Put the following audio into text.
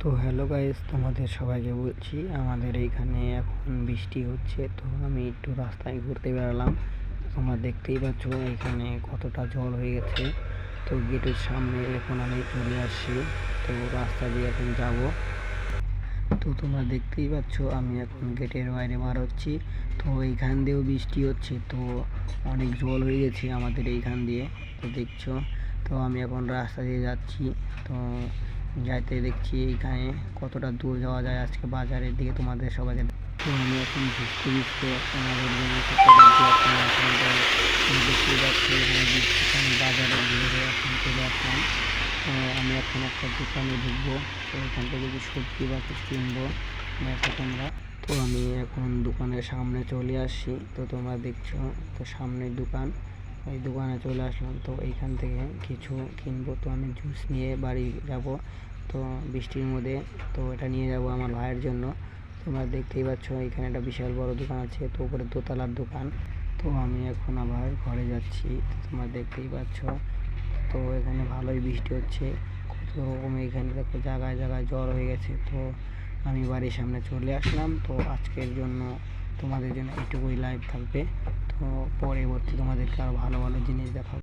তো hello guys, তোমাদের সবাইকে বলছি আমাদের এইখানে এখন বৃষ্টি হচ্ছে। তো আমি একটু রাস্তায় ঘুরতে বেরালাম। তোমরা দেখতেই পাচ্ছ এখানে কতটা জল হয়ে গেছে। তো গেটের সামনে এখন আমি চলে আসছি। তো রাস্তা দিয়ে এখন যাব। তো তোমরা দেখতেই পাচ্ছ আমি এখন গেটের বাইরে বার হচ্ছি। তো এইখান দিয়েও বৃষ্টি হচ্ছে। তো অনেক জল হয়ে গেছে আমাদের এইখান দিয়ে। তো দেখছো, তো আমি এখন রাস্তা দিয়ে যাচ্ছি। তো যাইতে দেখছি এইখানে কতটা দূর যাওয়া যায় আজকে বাজারের দিকে তোমাদের সবাইকে। তো আমি এখন ভিজতে ভিজতে আমাদের জন্য দেখতে যাচ্ছি এখানে বৃষ্টিতে আমি বাজারে ঘুরে এখন চলে আসলাম। তো আমি এখন একটা দোকানে ঢুকবো। তো এখান থেকে কিছু সবজি বা কিছু কিনবো, দেখো তোমরা। তো আমি এখন দোকানের সামনে চলে আসছি। তো তোমরা দেখছো, তো সামনের দোকান, এই দোকানে চলে আসলাম। তো এইখান থেকে কিছু কিনবো। তো আমি জুস নিয়ে বাড়ি যাব। তো বৃষ্টির মধ্যে তো এটা নিয়ে যাব আমার ভাইয়ের জন্য। তোমরা দেখতেই পাচ্ছ এখানে একটা বিশাল বড় দোকান আছে। তো উপরে দোতলার দোকান। তো আমি এখন আবার ঘরে যাচ্ছি। তোমরা দেখতেই পাচ্ছ। তো এখানে ভালোই বৃষ্টি হচ্ছে, কত রকম এখানে দেখো জায়গায় জায়গায় জ্বর হয়ে গেছে। তো আমি বাড়ির সামনে চলে আসলাম। তো আজকের জন্য তোমাদের জন্য এটুকুই লাইভ থাকবে। তো পরবর্তী তোমাদেরকে আরও ভালো ভালো জিনিস দেখাবো।